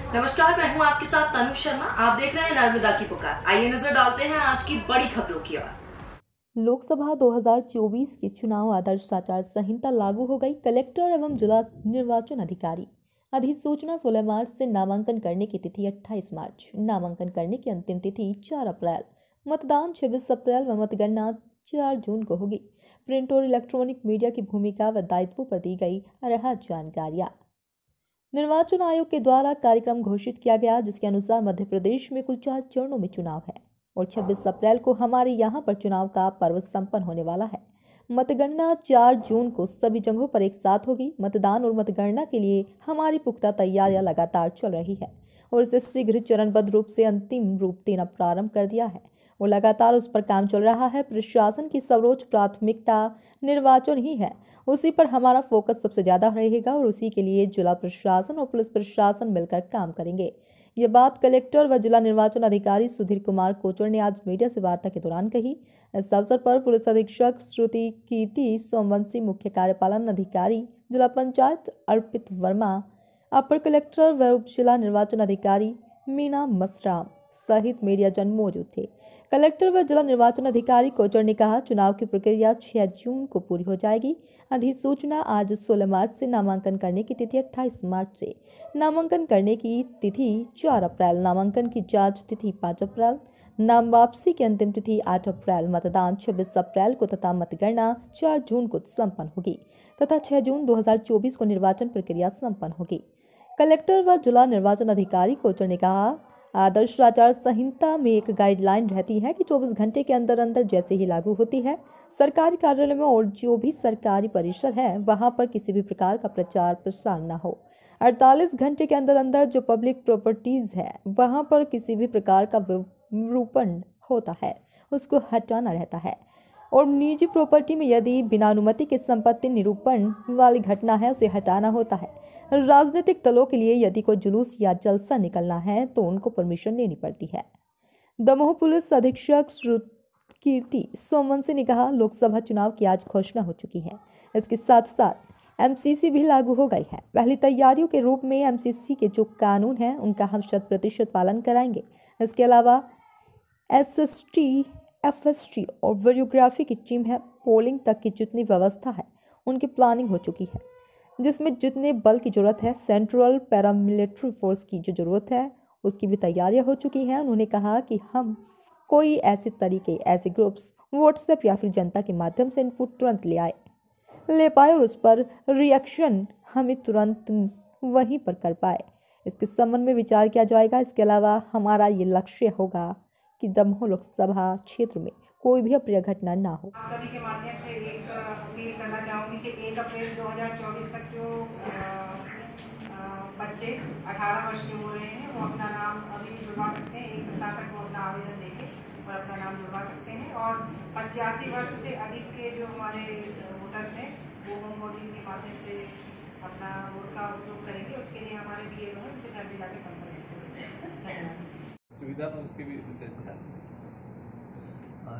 नमस्कार, मैं हूं आपके साथ तनु शर्मा। आप देख रहे हैं नर्मदा की पुकार। आइए नजर डालते हैं आज की बड़ी खबरों की ओर। लोकसभा 2024 के चुनाव आदर्श आचार संहिता लागू हो गई। कलेक्टर एवं जिला निर्वाचन अधिकारी अधिसूचना 16 मार्च से नामांकन करने की तिथि 28 मार्च। नामांकन करने की अंतिम तिथि 4 अप्रैल। मतदान 26 अप्रैल व मतगणना 4 जून को होगी। प्रिंट और इलेक्ट्रॉनिक मीडिया की भूमिका व दायित्व पर दी गई जानकारियां। निर्वाचन आयोग के द्वारा कार्यक्रम घोषित किया गया, जिसके अनुसार मध्य प्रदेश में कुल 4 चरणों में चुनाव है और 26 अप्रैल को हमारे यहाँ पर चुनाव का पर्व संपन्न होने वाला है। मतगणना 4 जून को सभी जगहों पर एक साथ होगी। मतदान और मतगणना के लिए हमारी पुख्ता तैयारियां लगातार चल रही है और इसे शीघ्र चरणबद्ध रूप से अंतिम रूप देना प्रारंभ कर दिया है और लगातार उस पर काम चल रहा है। प्रशासन की सर्वोच्च प्राथमिकता निर्वाचन ही है, उसी पर हमारा फोकस सबसे ज्यादा रहेगा और उसी के लिए जिला प्रशासन और पुलिस प्रशासन मिलकर काम करेंगे। ये बात कलेक्टर व जिला निर्वाचन अधिकारी सुधीर कुमार कोचर ने आज मीडिया से वार्ता के दौरान कही। इस अवसर पर पुलिस अधीक्षक श्रुति कीर्ति सोमवंशी, मुख्य कार्यपालन अधिकारी जिला पंचायत अर्पित वर्मा, अपर कलेक्टर व उप जिला निर्वाचन अधिकारी मीना मसराम सहित मीडिया जन मौजूद थे। कलेक्टर व जिला निर्वाचन अधिकारी कोचर ने कहा, चुनाव की प्रक्रिया 6 जून को पूरी हो जाएगी। अधिसूचना आज 16 मार्च से, नामांकन करने की तिथि 28 मार्च से, नामांकन करने की तिथि 4 अप्रैल, नामांकन की जांच तिथि 5 अप्रैल, नाम वापसी की अंतिम तिथि 8 अप्रैल, मतदान 26 अप्रैल को तथा मतगणना 4 जून को संपन्न होगी तथा 6 जून 2024 को निर्वाचन प्रक्रिया संपन्न होगी। कलेक्टर व जिला निर्वाचन अधिकारी कोचर ने कहा, आदर्श आचार संहिता में एक गाइडलाइन रहती है कि 24 घंटे के अंदर अंदर जैसे ही लागू होती है, सरकारी कार्यालय में और जो भी सरकारी परिसर है वहां पर किसी भी प्रकार का प्रचार प्रसार न हो। 48 घंटे के अंदर अंदर जो पब्लिक प्रॉपर्टीज है वहां पर किसी भी प्रकार का विरूपण होता है उसको हटाना रहता है और निजी प्रॉपर्टी में यदि बिना अनुमति के संपत्ति निरूपण वाली घटना है उसे हटाना होता है। राजनीतिक दलों के लिए यदि कोई जुलूस या जलसा निकलना है तो उनको परमिशन लेनी पड़ती है। दमोह पुलिस अधीक्षक कीर्ति सोमवंशी ने कहा, लोकसभा चुनाव की आज घोषणा हो चुकी है। इसके साथ साथ एमसीसी भी लागू हो गई है। पहली तैयारियों के रूप में एमसीसी के जो कानून हैं उनका हम 100% पालन कराएंगे। इसके अलावा एसएसटी, एफएसटी और वीडियोग्राफी की टीम है। पोलिंग तक की जितनी व्यवस्था है उनकी प्लानिंग हो चुकी है, जिसमें जितने बल की जरूरत है, सेंट्रल पैरामिलिट्री फोर्स की जो जरूरत है उसकी भी तैयारियां हो चुकी हैं। उन्होंने कहा कि हम कोई ऐसे ग्रुप्स व्हाट्सएप या फिर जनता के माध्यम से इनपुट तुरंत ले पाए और उस पर रिएक्शन हमें तुरंत वहीं पर कर पाए, इसके संबंध में विचार किया जाएगा। इसके अलावा हमारा ये लक्ष्य होगा कि दमोह लोकसभा क्षेत्र में कोई भी अप्रिय घटना ना हो। आप सभी के माध्यम से एक अपील करना चाहूँगी कि 1 अप्रैल 2024 तक जो बच्चे 18 वर्ष के हो रहे हैं वो अपना नाम अभी जुड़वा सकते हैं। 1 सप्ताह तक वो अपना आवेदन देके और अपना नाम जुड़वा सकते हैं और 85 वर्ष से अधिक के जो हमारे वोटर्स हैं वो होम वोटिंग के माध्यम से अपना वोट का उपयोग करेंगे। उसके लिए हमारे BLO हैं, उनसे घर भी जाकर संपर्क करेंगे। सुविधा में उसके भी विशेष ध्यान।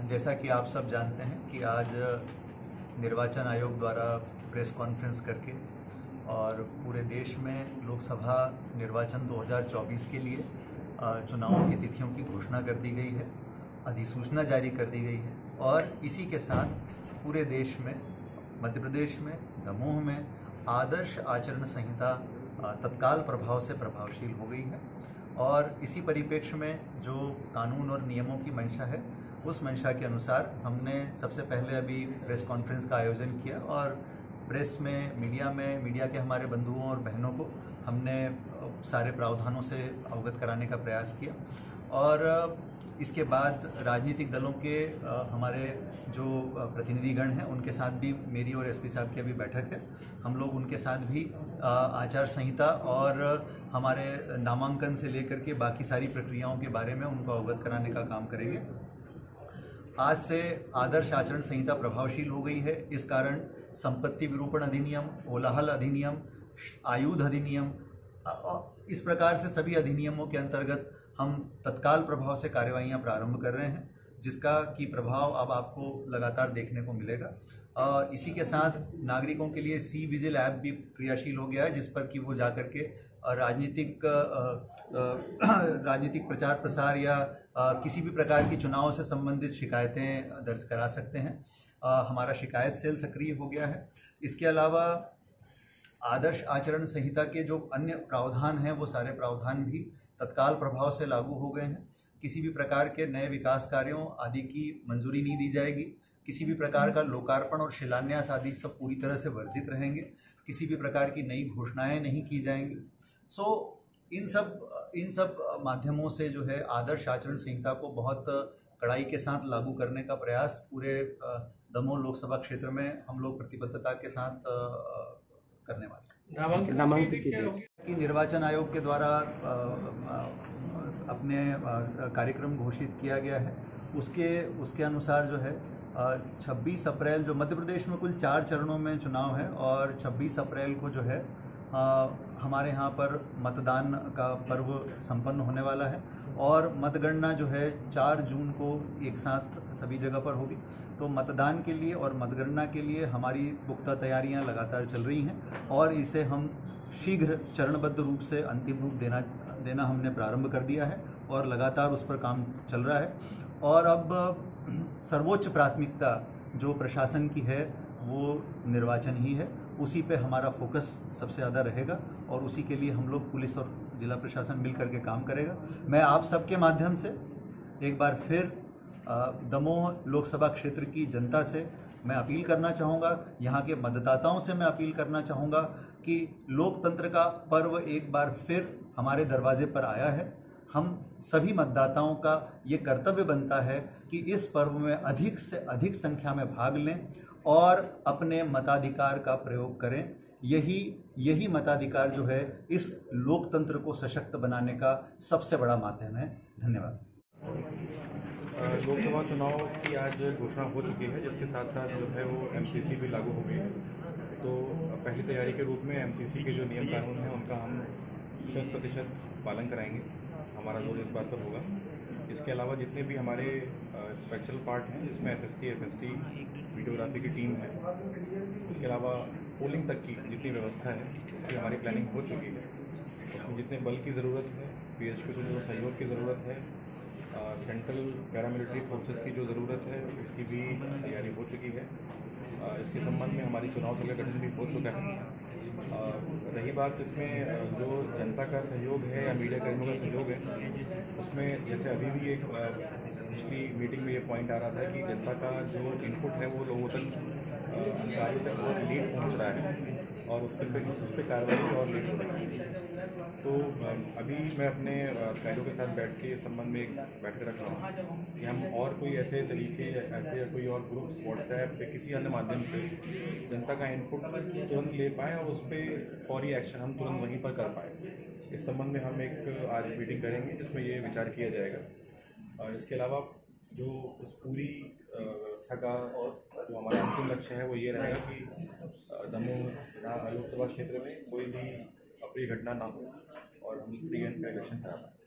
जैसा कि आप सब जानते हैं कि आज निर्वाचन आयोग द्वारा प्रेस कॉन्फ्रेंस करके और पूरे देश में लोकसभा निर्वाचन 2024 के लिए चुनावों की तिथियों की घोषणा कर दी गई है, अधिसूचना जारी कर दी गई है और इसी के साथ पूरे देश में, मध्य प्रदेश में, दमोह में आदर्श आचरण संहिता तत्काल प्रभाव से प्रभावशील हो गई है और इसी परिप्रेक्ष्य में जो कानून और नियमों की मंशा है उस मंशा के अनुसार हमने सबसे पहले अभी प्रेस कॉन्फ्रेंस का आयोजन किया और प्रेस में, मीडिया के हमारे बंधुओं और बहनों को हमने सारे प्रावधानों से अवगत कराने का प्रयास किया और इसके बाद राजनीतिक दलों के हमारे जो प्रतिनिधिगण हैं उनके साथ भी मेरी और एसपी साहब की अभी बैठक है। हम लोग उनके साथ भी आचार संहिता और हमारे नामांकन से लेकर के बाकी सारी प्रक्रियाओं के बारे में उनको अवगत कराने का काम करेंगे। आज से आदर्श आचरण संहिता प्रभावशील हो गई है। इस कारण संपत्ति विरूपण अधिनियम, कोलाहल अधिनियम, आयुध अधिनियम, इस प्रकार से सभी अधिनियमों के अंतर्गत हम तत्काल प्रभाव से कार्यवाहियां प्रारंभ कर रहे हैं, जिसका की प्रभाव अब आपको लगातार देखने को मिलेगा। इसी के साथ नागरिकों के लिए सी विजिल ऐप भी क्रियाशील हो गया है, जिस पर कि वो जाकर के राजनीतिक प्रचार प्रसार या किसी भी प्रकार की चुनाव से संबंधित शिकायतें दर्ज करा सकते हैं। हमारा शिकायत सेल सक्रिय हो गया है। इसके अलावा आदर्श आचरण संहिता के जो अन्य प्रावधान हैं वो सारे प्रावधान भी तत्काल प्रभाव से लागू हो गए हैं। किसी भी प्रकार के नए विकास कार्यों आदि की मंजूरी नहीं दी जाएगी। किसी भी प्रकार का लोकार्पण और शिलान्यास आदि सब पूरी तरह से वर्जित रहेंगे। किसी भी प्रकार की नई घोषणाएं नहीं की जाएंगी। इन सब माध्यमों से जो है आदर्श आचरण संहिता को बहुत कड़ाई के साथ लागू करने का प्रयास पूरे दमोह लोकसभा क्षेत्र में हम लोग प्रतिबद्धता के साथ करने वाले हैं। कि निर्वाचन आयोग के द्वारा अपने कार्यक्रम घोषित किया गया है, उसके अनुसार जो है 26 अप्रैल जो मध्य प्रदेश में कुल 4 चरणों में चुनाव है और 26 अप्रैल को जो है हमारे यहाँ पर मतदान का पर्व संपन्न होने वाला है और मतगणना जो है 4 जून को एक साथ सभी जगह पर होगी। तो मतदान के लिए और मतगणना के लिए हमारी पुख्ता तैयारियां लगातार चल रही हैं और इसे हम शीघ्र चरणबद्ध रूप से अंतिम रूप देना हमने प्रारंभ कर दिया है और लगातार उस पर काम चल रहा है। और अब सर्वोच्च प्राथमिकता जो प्रशासन की है वो निर्वाचन ही है, उसी पे हमारा फोकस सबसे ज़्यादा रहेगा और उसी के लिए हम लोग पुलिस और जिला प्रशासन मिल करके काम करेगा। मैं आप सबके माध्यम से एक बार फिर दमोह लोकसभा क्षेत्र की जनता से मैं अपील करना चाहूँगा, यहाँ के मतदाताओं से मैं अपील करना चाहूँगा कि लोकतंत्र का पर्व एक बार फिर हमारे दरवाजे पर आया है। हम सभी मतदाताओं का ये कर्तव्य बनता है कि इस पर्व में अधिक से अधिक संख्या में भाग लें और अपने मताधिकार का प्रयोग करें। यही मताधिकार जो है इस लोकतंत्र को सशक्त बनाने का सबसे बड़ा माध्यम है। धन्यवाद। लोकसभा चुनाव की आज घोषणा हो चुकी है, जिसके साथ साथ जो है वो एमसीसी भी लागू हो गई है। तो पहली तैयारी के रूप में एमसीसी के जो नियम कानून हैं उनका हम 100% पालन कराएंगे। हमारा जोर इस बात पर होगा। इसके अलावा जितने भी हमारे स्ट्रक्चरल पार्ट हैं जिसमें एसएसटी, एफएसटी, वीडियोग्राफी की टीम है, इसके अलावा पोलिंग तक की जितनी व्यवस्था है उसकी हमारी प्लानिंग हो चुकी है। उसमें जितने बल की ज़रूरत है, पीएचक्यू से जो सहयोग की ज़रूरत है, सेंट्रल पैरामिलिट्री फोर्सेस की जो ज़रूरत है उसकी भी तैयारी हो चुकी है। इसके संबंध में हमारी चुनाव सेल का गठन भी हो चुका है। रही बात इसमें जो जनता का सहयोग है या मीडिया कर्मियों का सहयोग है, उसमें जैसे अभी भी एक पिछली मीटिंग में ये पॉइंट आ रहा था कि जनता का जो इनपुट है वो लोगों तक अधिकारियों तक बहुत लेट पहुंच रहा है और उस पर कार्रवाई और लेट हो रही है। तो अभी मैं अपने अधिकारियों के साथ बैठ के इस संबंध में एक बैठक रख रहा हूँ कि हम और कोई ऐसे तरीके ऐसे कोई और ग्रुप्स व्हाट्सएप या किसी अन्य माध्यम से जनता का इनपुट तुरंत ले पाएँ और उस पर फौरी एक्शन हम तुरंत वहीं पर कर पाएँ। इस संबंध में हम एक आज मीटिंग करेंगे जिसमें ये विचार किया जाएगा। और इसके अलावा जो उस पूरी व्यवस्था का और जो हमारा अंतिम लक्ष्य है वो ये रहेगा कि दमोह लोकसभा क्षेत्र में कोई भी अप्रिय घटना ना हो और हम फ्री एंड फेयर इलेक्शन करा पाएँ।